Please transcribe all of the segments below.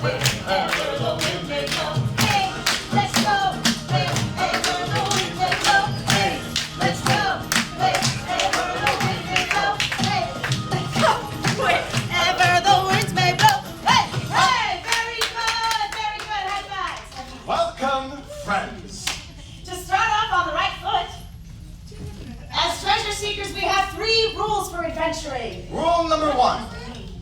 wherever the wind may blow. Hey, let's go, wherever the wind may blow. Hey, let's go, wherever the wind may blow. Hey, let's go, wherever the winds may blow. Hey, hey, very good, high fives. Welcome, friends. To start off on the right foot, as treasure seekers, we have 3 rules for adventuring. Rule number 1,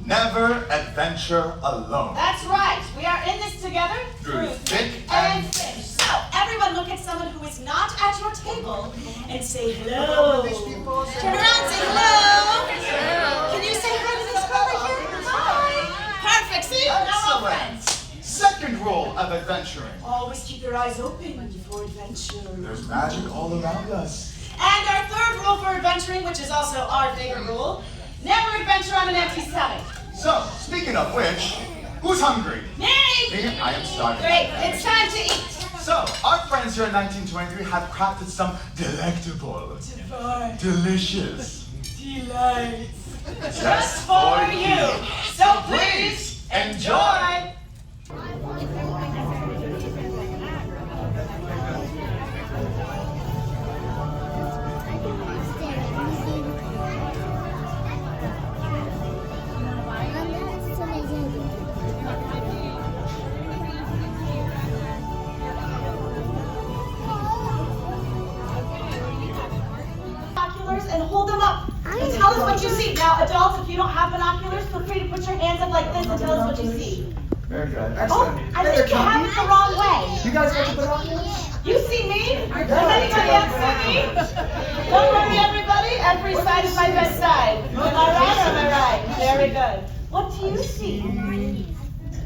never adventure alone. That's right. We are in this together Through thick and thin. So, everyone look at someone who is not at your table and say hello. Turn around and say hello. Can you say hi to this girl right here? Hi. Perfect. See? Now we're friends. Second rule of adventuring. Always keep your eyes open before adventure. There's magic all around us. And our third rule for adventuring, which is also our favorite rule, never adventure on an empty stomach. So, speaking of which, who's hungry? Me! Me? I am starving. Great, it's time to eat. So, our friends here in 1923 have crafted some delectable, delicious Delights. just For you. So please, enjoy. And hold them up and tell us what you see. Now, adults, if you don't have binoculars, feel free to put your hands up like this and tell us what you see. Very good. Oh, Excellent. I think you have it the wrong way. You guys got your binoculars? You see me? Does anybody else see me? Don't worry, everybody. Every side is my best side. Am I right or am I right? Very good. What do you see?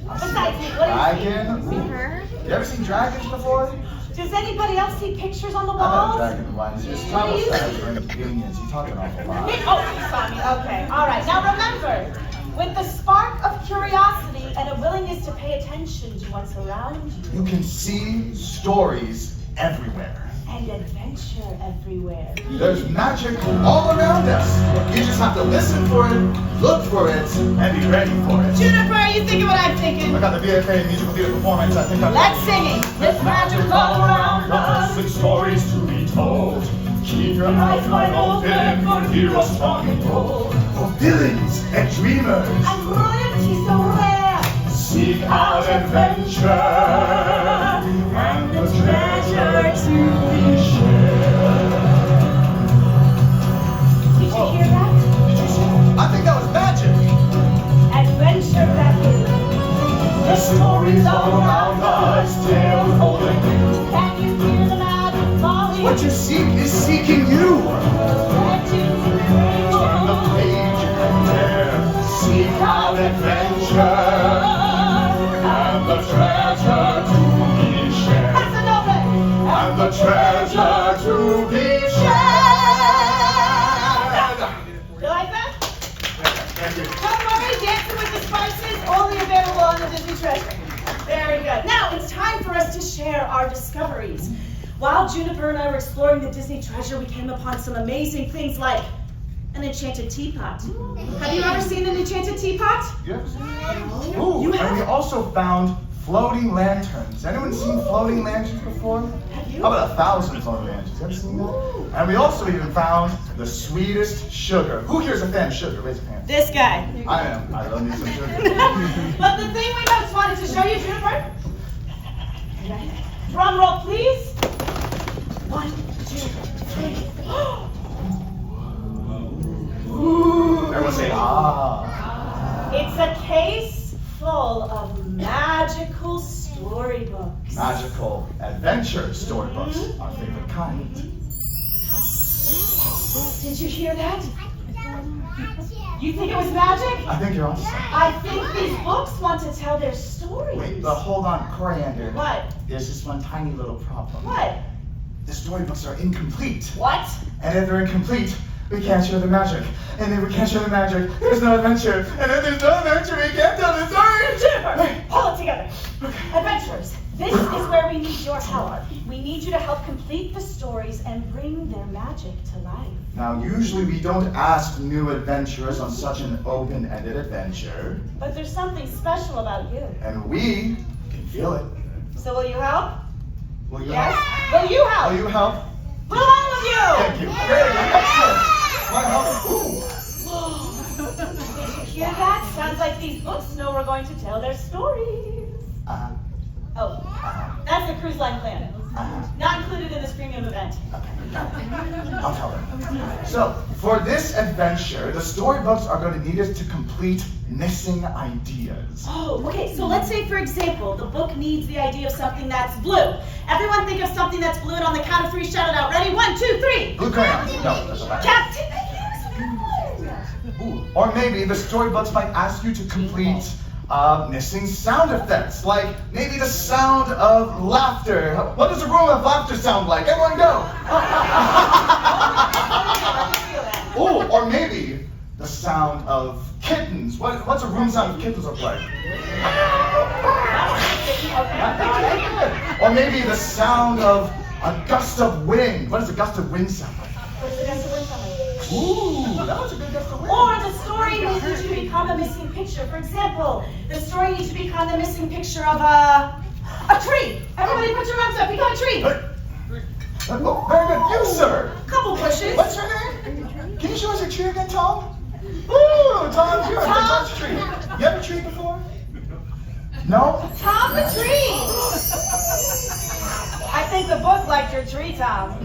Besides me, what do you see? Dragon? You ever seen dragons before? Does anybody else see pictures on the I'm not a walls? dragon in one. Just travel stars or inconvenience. You talk an awful lot. Oh, you saw me. Okay. All right. Now remember, with the spark of curiosity and a willingness to pay attention to what's around you, You can see stories everywhere. and adventure everywhere. There's magic all around us. You just have to listen for it, look for it, and be ready for it. Juniper, are you thinking what I'm thinking? I got the VFA musical theater performance. I think I'm. Let's sing it. There's magic all around us. With stories to be told. Keep your eyes wide open for heroes strong and bold. For villains and dreamers. And royalty so rare. Seek out adventure and the treasure to be shared. Did you hear that? Did you see? I think that was magic. Adventure beckons. The stories all around us, tales old and new. Can you hear the magic falling? What you seek is seeking you. Turn the page and dare. Seek out adventure and the treasure to be shared. That's enough. And the treasure to be shared. You like that? Thank you. Don't worry, Dancing with the Spices, only available on the Disney Treasure. Very good. Now it's time for us to share our discoveries. While Juniper and I were exploring the Disney Treasure, we came upon some amazing things like an enchanted teapot. Have you ever seen an enchanted teapot? Yes. You Ooh, have? and we also found floating lanterns. Anyone seen floating lanterns before? Have you? How about 1,000 floating lanterns? You ever seen that? And we also even found the sweetest sugar. Who here's a fan of sugar? Raise your hand. This guy. I am. I love me some sugar. But the thing we most wanted to show you, Juniper. Drum roll, please. 1, 2, 3. Everyone say, ah. It's a case full of magical storybooks. Magical adventure storybooks, our favorite kind. Did you hear that? You think it was magic? I think you're awesome. I think these books want to tell their stories. Wait, but hold on, Coriander. What? There's just one tiny little problem. What? The storybooks are incomplete. What? And if they're incomplete, we can't share the magic. And if we can't share the magic, there's no adventure. And if there's no adventure, we can't tell the story. Juniper, hold it together. Adventurers, this is where we need your help. We we need you to help complete the stories and bring their magic to life. Now, usually we don't ask new adventurers on such an open-ended adventure. But there's something special about you. And we can feel it. So will you help? Will you Yes? help? Will you help? Will you help? Will all of you? Thank you. Very good. Excellent. My help. Ooh. Did you hear that? Sounds like these books know we're going to tell their stories. Uh-huh. Oh, that's the Cruiseline plan. Not included in this premium event. I'll tell them. So, for this adventure, the storybooks are going to need us to complete missing ideas. Oh, okay, so let's say, for example, the book needs the idea of something that's blue. Everyone think of something that's blue, and on the count of 3, shout it out. Ready? 1, 2, 3. Blue crayon. No, that's a lie. Captain Ooh. Or maybe the storybooks might ask you to complete missing sound effects, like maybe the sound of laughter. What does a room of laughter sound like? Everyone go! Oh, or maybe the sound of kittens. What's a room sound of kittens look like? Or maybe the sound of a gust of wind. What does a gust of wind sound like? Ooh, that was a good gust of wind. Or the story needs you to become a missing picture. For example, the story needs to become the missing picture of a tree. Everybody put your arms up, become a tree. Oh, very good. You, sir. Couple pushes. What's your name? Can you show us your tree again, Tom? Ooh, Tom, you're a Tom's tree. You have a tree before? No? Tom the tree. I think the book liked your tree, Tom.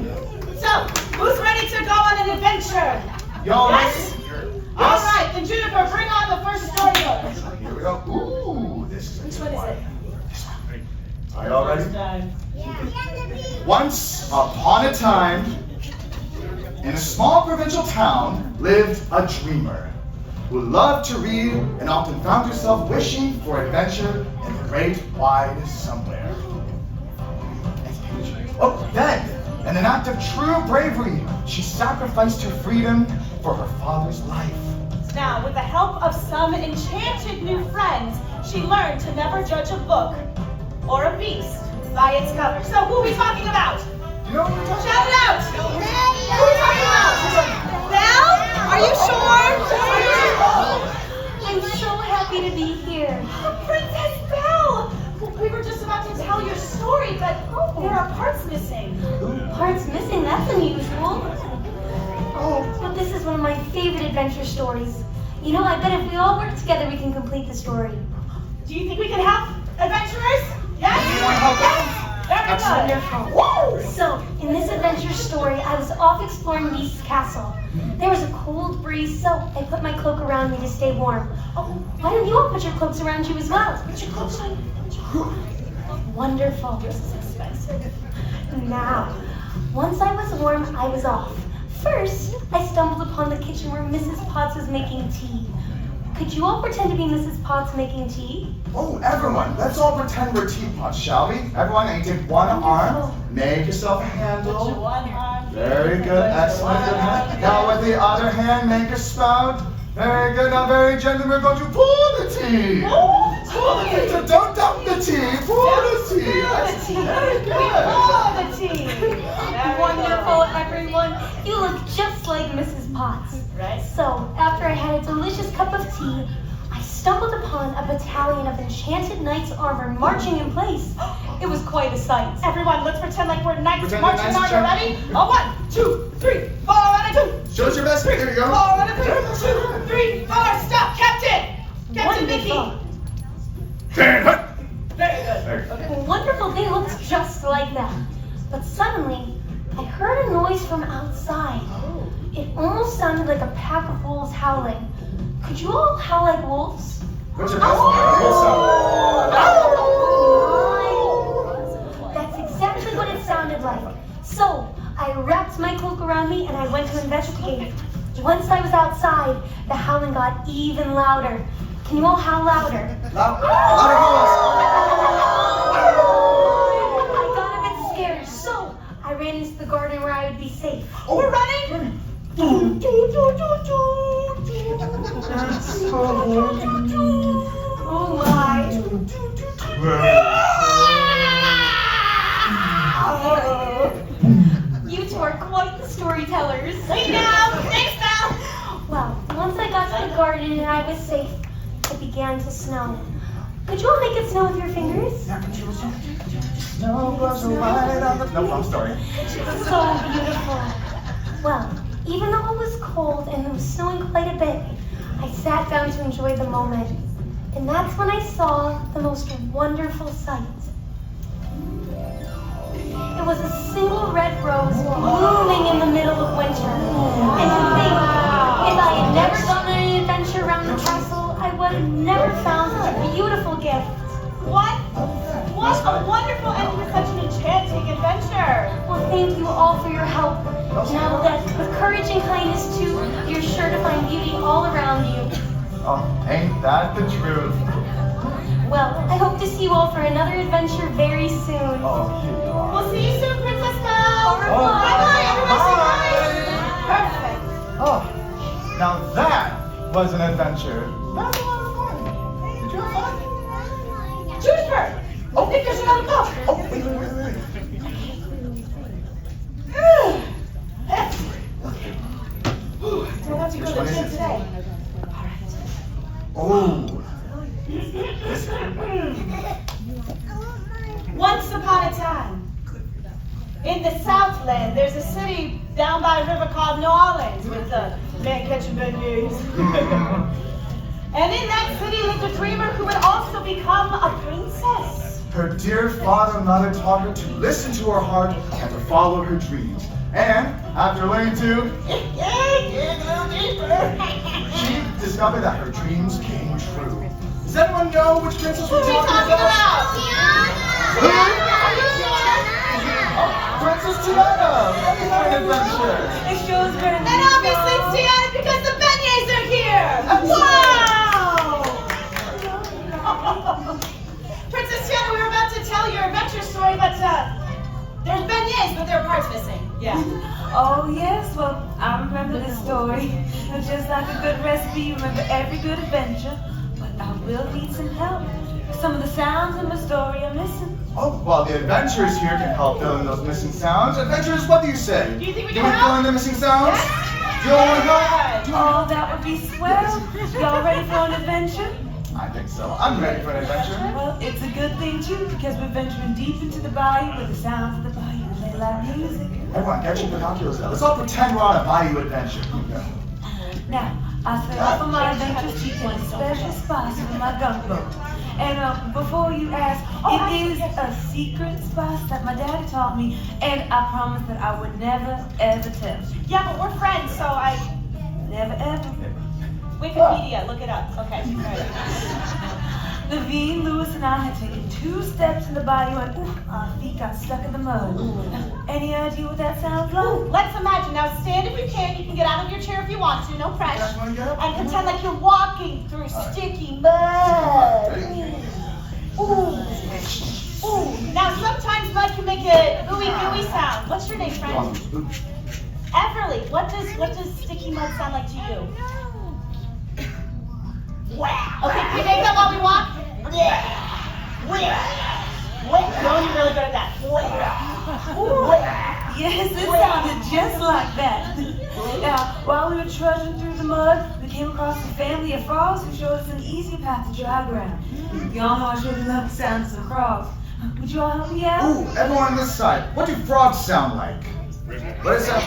So, who's ready to go on an adventure? Y'all Yes? ready? All right, then Juniper, bring on the first storybook. Here we go. Ooh, this is Which one is it? Are y'all ready? Once upon a time, in a small provincial town, lived a dreamer who loved to read and often found herself wishing for adventure in the great wide somewhere. Oh, then, in an act of true bravery, she sacrificed her freedom for her father's life. Now, with the help of some enchanted new friends, she learned to never judge a book or a beast by its cover. So, who are we talking about? You know what we're talking Shout it out! Who are we talking about? Belle? Are you sure? I'm so happy to be here. Princess Belle! We were just about to tell your story, but there are parts missing. Parts missing, that's unusual. Oh, but this is one of my favorite adventure stories. You know, I bet if we all work together, we can complete the story. Do you think we can help adventurers? Yes? Yes? Very good. Wonderful. So, in this adventure story, I was off exploring Beast's castle. There was a cold breeze, so I put my cloak around me to stay warm. Oh, why don't you all put your cloaks around you as well? Put your clothes on. Wonderful. This is expensive. Now, once I was warm, I was off. First, I stumbled upon the kitchen where Mrs. Potts was making tea. Could you all pretend to be Mrs. Potts making tea? Oh, everyone, let's all pretend we're teapots, shall we? Everyone, and you take one arm, make yourself a Put your handle. one arm. Very good, excellent. Now with the other hand, make a spout. Very good, now very gently, we're going to pour the tea. Pour the tea, so don't dump the tea, pour the tea. That's very good. Pour the tea. Very Wonderful, good. everyone. You look just like Mrs. Potts. Right? So, after I had a delicious cup of tea, I stumbled upon a battalion of enchanted knights armored marching in place. It was quite a sight. Everyone, let's pretend like we're knights Pretend marching you're on. knights, You Jen. ready? 1, 2, 3, 4, and a 2. Show us your best trick, here you 4, go. and a 2, 3, 4, stop, Captain! Captain Mickey! Stand up. Very good. Okay. Wonderful, they looked just like that. But suddenly, I heard a noise from outside. It almost sounded like a pack of wolves howling. Could you all howl like wolves? What's your best wolf sound? That's exactly what it sounded like. So, I wrapped my cloak around me and I went to investigate. Once I was outside, the howling got even louder. Can you all howl louder? Louder I got a bit scared, so I ran into the garden where I would be safe. Oh, we're running? Oh my. Hey now, thanks, Belle. Well, once I got to the garden and I was safe, it began to snow. Could you all make it snow with your fingers? Snow was white on the... Nope, I'm sorry. So beautiful. Well, even though it was cold and it was snowing quite a bit, I sat down to enjoy the moment. And that's when I saw the most wonderful sight. It was a single red rose blooming in the middle of winter. And to think, if I had never gone on an adventure around the castle, I would have never found such a beautiful gift. What? What a wonderful ending to such an enchanting adventure. Well, thank you all for your help. Now that with courage and kindness too, you're sure to find beauty all around you. Oh, ain't that the truth? Well, I hope to see you all for another adventure very soon. Oh, here you are. We'll see you soon, Princess Belle. Au revoir. Bye-bye, everybody say bye. Perfect. Oh, now that was an adventure. That was a lot of fun. Did you have fun? Choose her. Oh, think there's another cup. Oh, wait. We're about to go to the gym today. Oh. Once upon a time, in the Southland, there's a city down by a river called New Orleans with the man catching beignets. And in that city lived a dreamer who would also become a princess. Her dear father and mother taught her to listen to her heart and to follow her dreams. And after learning to dig a little deeper, she discovered that her dreams came true. Does anyone know which princess we're talking about? Who? Princess Tiana! Ready for an adventure! It shows her. And obviously it's Tiana because the beignets are here! Wow! Princess Tiana, we were about to tell your adventure story, but there's beignets, but there are parts missing. Yeah. Oh yes, well I remember this story. Just like a good recipe, you remember every good adventure. But I will need some help. Some of the sounds in my story are missing. Oh, well, the adventurers here can help fill in those missing sounds. Adventurers, what do you say? Do you think we Do can we fill in help? the missing sounds? Do you all want to help? Oh, that would be swell. Y'all ready for an adventure? I think so. I'm ready for an adventure. Well, it's a good thing too, because we're venturing deep into the bayou with the sounds of the bayou. They like music. Everyone, get your binoculars out. Let's all pretend we're on a bayou adventure. Now, I set off on my adventure seeking a special spot for my gunboat. And before you ask, it is a secret spot that my daddy taught me, and I promised that I would never, ever tell. Yeah, but we're friends, so I... Never, ever. Wikipedia, look it up. Okay, right. Levine, Lewis, and I had taken 2 steps in the bayou, and our feet got stuck in the mud. Any idea what that sounds like? Let's imagine. Now stand if you can. You can get out of your chair if you want to. No pressure. Guys wanna get up? And pretend like you're walking through sticky mud. Ready? Ooh. Ooh. Now sometimes mud can make a ooey gooey sound. What's your name, friend? Everly. What does sticky mud sound like to you? Okay, can you make that while we walk? You're only really good at that. Yes, it sounded just like that. Now, while we were trudging through the mud, we came across a family of frogs who showed us an easy path to dry ground. Y'all know I sure do love the sounds of frogs. Would you all help me out? Ooh, everyone on this side. What do frogs sound like? What is that?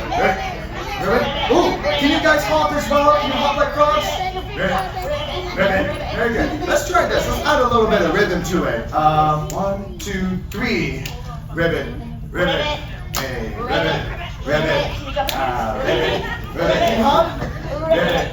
Ribbit? Ooh, can you guys hop as well? Can you hop like frogs? Ribbit. Very good. Let's try this. Let's add a little bit of rhythm to it. 1, 2, 3. Ribbit. Hey, ribbit. Ribbit. Can you hop? Ribbit.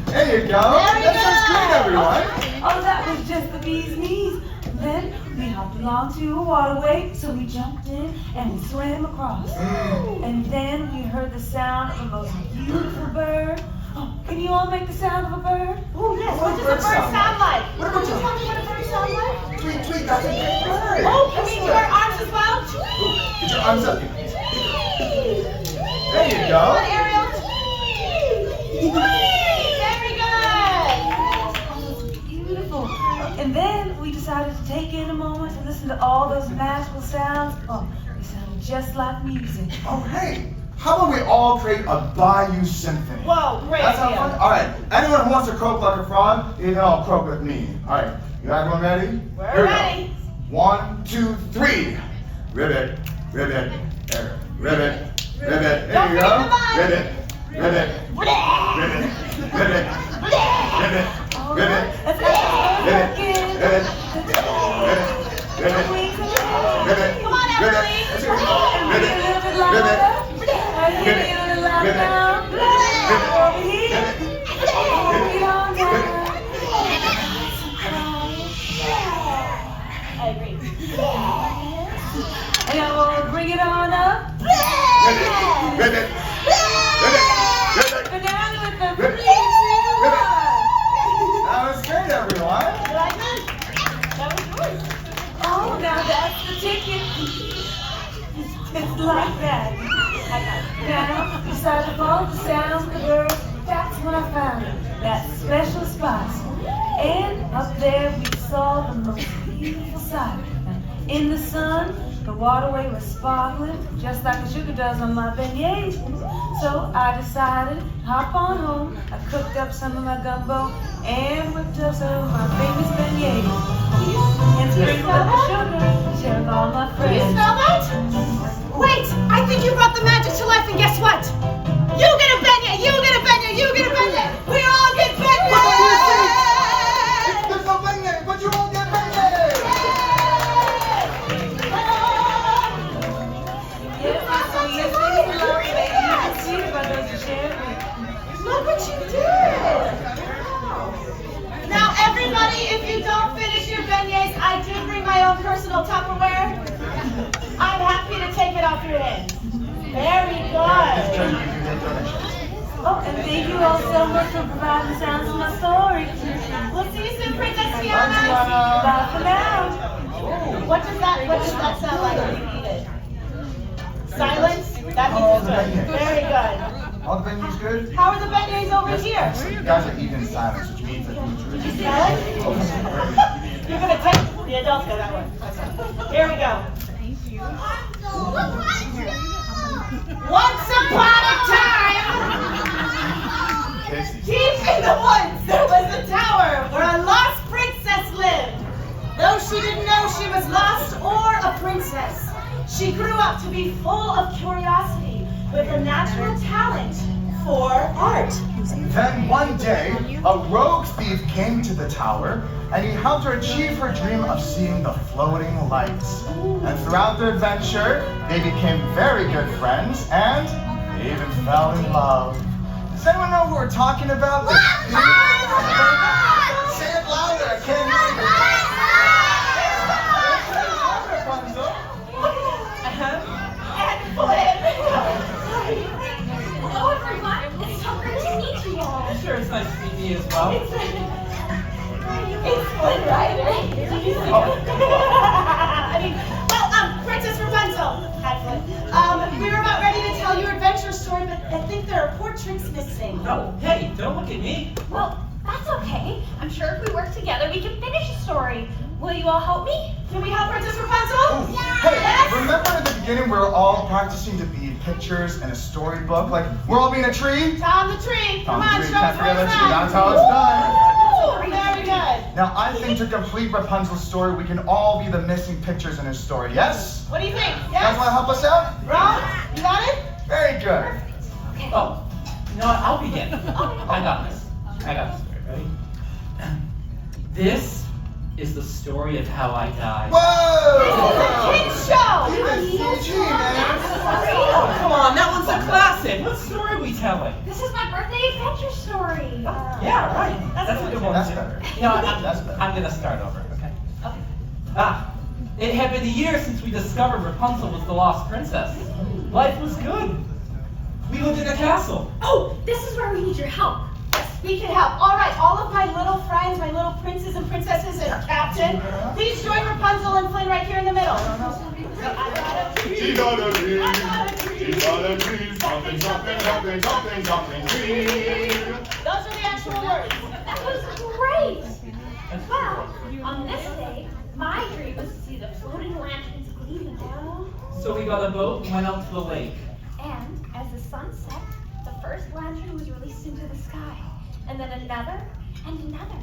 There you go. That sounds great, everyone. Oh, that was just the bee's knees. Then we hopped along to a waterway, so we jumped in and we swam across. And then we heard the sound of the most beautiful bird. Oh, can you all make the sound of a bird? Oh, yes. What does a bird sound like? What Could you tell me what a bird sounds like? Tweet, tweet, that's a great bird. Oh, can we do our arms as well? Get your arms up. There you go. Good, Ariel. Very good. Beautiful. And then we decided to take in a moment to listen to all those magical sounds. Oh, they sounded just like music. Oh, hey. How about we all create a bayou symphony? Whoa, great That's how idea. fun. All right. Anyone who wants to croak like a frog, you can all croak with me. All right. You everyone ready? We're Here we go. ready. 1, 2, 3. Ribbit, ribbit, there. Ribbit, ribbit. There Don't you forget go. the line. Ribbit, ribbit, Bleh. ribbit, ribbit, Bleh. ribbit, ribbit, That's ribbit, ribbit, ribbit, ribbit, ribbit, Come on, ribbit. Emily. Let's hear it. Ribbit, ribbit, I agree. And I will bring it on up. ribbit, ribbit, ribbit, ribbit. Go down with the Ribbit. 3, 2, 1. That was great, everyone. You like that? That was yours. Oh, now that's the ticket. It's like that. Now, beside the all the sounds of the birds, that's when I found it. That special spot. And up there we saw the most beautiful sight. In the sun, the waterway was sparkling, just like the sugar does on my beignets. So I decided to hop on home. I cooked up some of my gumbo and whipped up some of my famous beignets. And sprinkled up the sugar, shared with all my Do you friends. smell that? Wait, I think you brought the magic to life, and guess what? You get a beignet, you get a beignet, you get a beignet. We all get beignets! There's no beignet, but you won't get beignet. Yes, that's the sweetest thing in love, baby. You can see it by those you share with. Look what you did! Now, everybody, if you don't finish your beignets, I did bring my own personal Tupperware. I'm happy to take it off your hands. Very good. Oh, and thank you all so much for providing sounds to my story. We'll see you soon, Princess Bye, Tiana. Tiana. Bye for now. What does that sound like when you eat it? Silence? That means it's good. Very good. All the beignets good? How are the beignets over here? You guys are eating in silence, which means that Did you you smell it? You're gonna take the adults go that way. Here we go. Once upon a time, deep in the woods, there was a tower where a lost princess lived. Though she didn't know she was lost or a princess, she grew up to be full of curiosity with a natural talent for art. Then one day, a rogue thief came to the tower, and he helped her achieve her dream of seeing the floating lights. And throughout their adventure, they became very good friends, and they even fell in love. Does anyone know who we're talking about? Say it louder, I can't hear you. Rapunzel. And Flynn. Hello, everyone. It's so great to meet you all. Sure, it's nice to meet you as well. It's Flynn, right? Princess Rapunzel. Hi, Flynn. We were about ready to tell your adventure story, but I think there are portraits missing. Oh, hey, don't look at me. Well, that's okay. I'm sure if we work together, we can finish the story. Will you all help me? Can we help Princess Rapunzel? Hey, Yes. remember at the beginning we were all practicing to be pictures in a storybook? Like, we're all being a tree? Tom the tree. Come on, show us where it's at. That's how it's done. Ooh, very good. Now, I think to complete Rapunzel's story, we can all be the missing pictures in her story, yes? What do you think? You guys want to Yes? help us out? Ron, you got it? Very good. Oh, you know what? I'll begin. I got this. I got this story. Ready? This is the story of how I died. Whoa! Kids show. Even CG, man. Oh, come on, that one's a classic. What story are we telling? This is my birthday adventure story. Yeah, right. That's a good one. That's too. better. You know what? That's better. I'm gonna start over, okay? It had been a year since we discovered Rapunzel was the lost princess. Life was good. We lived in a castle. Oh, this is where we need your help. We can help. All right, all of my little friends, my little princes and princesses and Captain, please join Rapunzel and Flynn right here in the middle. She got a tree, she got a tree, jumping, jumping, jumping, jumping, jumping tree. Those are the actual words. That was great. Well, on this day, my dream was to see the floating lanterns gleaming down. So we got a boat and went out to the lake. And as the the sun set, the first lantern was released into the sky, and then another and another.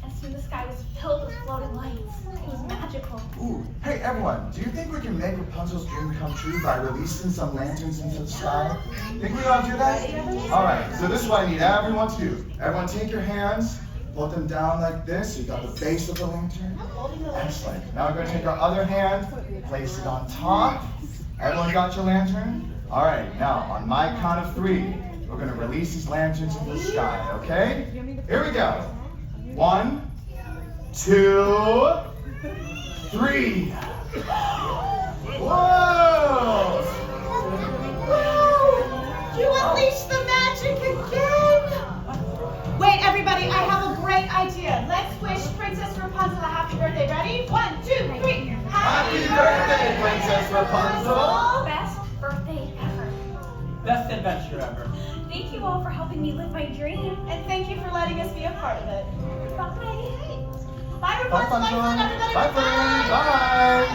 And soon the sky was filled with floating lights. It was magical. Ooh, hey everyone, do you think we can make Rapunzel's dream come true by releasing some lanterns into the sky? Think we all do that? Alright, so this is what I need everyone to do. Everyone take your hands, hold them down like this, so you got the base of the lantern. Excellent. Now we're going to take our other hand, place it on top. Everyone got your lantern? Alright, now on my count of 3, we're going to release these lanterns into the sky, okay? Here we go. 1, 2, 3. Whoa! You unleashed the magic again! Wait, everybody, I have a great idea. Let's wish Princess Rapunzel a happy birthday. Ready? 1, 2, 3. Happy birthday, Princess Rapunzel! Best birthday ever. Best adventure ever. Thank you all for helping me live my dream. And thank you for letting us be a part of it. Bye. Bye, Rapunzel. Bye, Bye, Fun, everybody. Bye, Fun. Bye.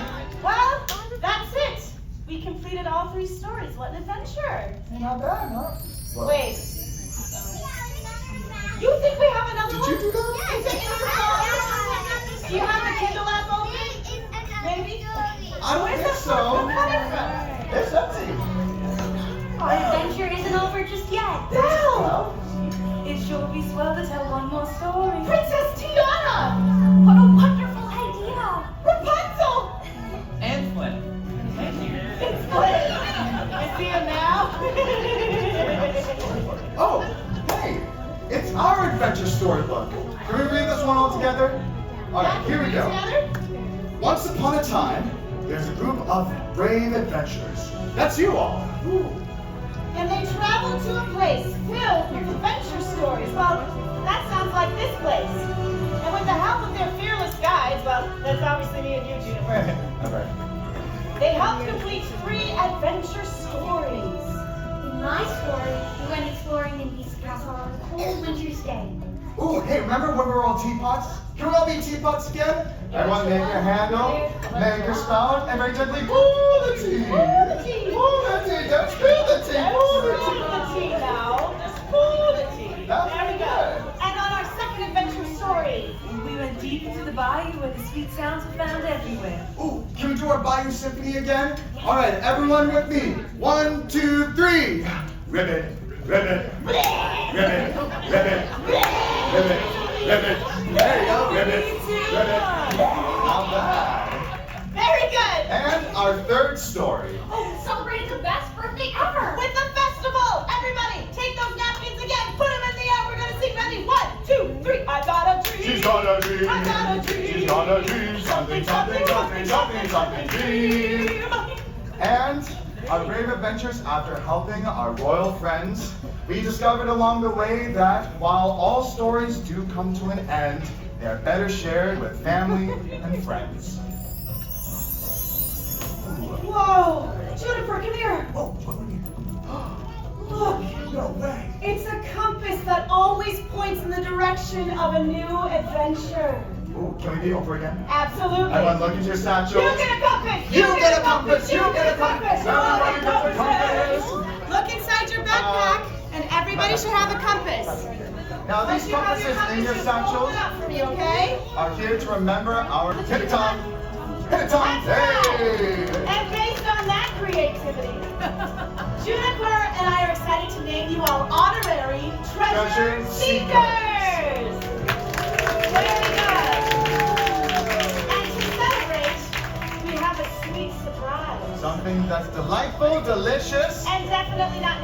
Well, that's it. We completed all 3 stories. What an adventure. Not bad, huh? Well, Wait. You think we have another Did one? you do that? Is it in your phone? Do you have the Kindle app open? Maybe? I don't think so. It's empty. Our adventure isn't over just yet. Belle! Well, It sure would be swell to tell one more story. Princess Tiana! What a wonderful idea. Rapunzel! And Flynn. Thank you. It's Belle. You see him now? oh, hey, it's our adventure storybook. Can we read this one all together? All right, here we go. Together? Once upon a time, there's a group of brave adventurers. That's you all. And they traveled to a place filled with adventure stories. Well, that sounds like this place. And with the help of their fearless guides, well, that's obviously me and you, Juniper, All right. they helped complete 3 adventure stories. In my story, we went exploring in Beast Castle on a cold winter's day. Ooh, hey, remember when we were all teapots? Can we all be teapots again? Everyone make your handle, make your spout, and very gently pour the tea. Pour the tea. Pour the tea. Don't spill the tea. Pour the Pour tea. the tea now. Just pour the tea. That's There we go. good. And on our second adventure story, We went deep into the bayou where the sweet sounds were found everywhere. Ooh, can we do our Bayou Symphony again? All right, everyone with me. 1, 2, 3. Ribbit, ribbit, ribbit, ribbit, ribbit, ribbit. There you go, ribbit, ribbit. Not bad. very good. And our third story. Celebrating the best birthday ever. With the festival, everybody, take those napkins again, put them in the air. We're gonna sing. Ready? 1, 2, 3. I got a dream. She's got a dream. I got a dream. She's got a dream. Something, something, something, something, something, dream. And our brave adventures after helping our royal friends, we discovered along the way that while all stories do come to an end, they are better shared with family and friends. Whoa, Juniper, come here. Oh, what are you? Look, No way. it's a compass that always points in the direction of a new adventure. Ooh, can we be over again? Absolutely. Everyone look at your satchels. You get a compass. You get a compass. You get a compass. Everybody All gets a compass. Look inside your backpack, and everybody should have a compass. Now these Once you have your compasses in your compass, just hold satchels it up for me, okay? are here to remember our hit it time day. And based on that creativity, Juniper and I are excited to name you all honorary treasure Treasure seekers. Very good. And to celebrate, we have a sweet surprise. Something that's delightful, delicious. And definitely not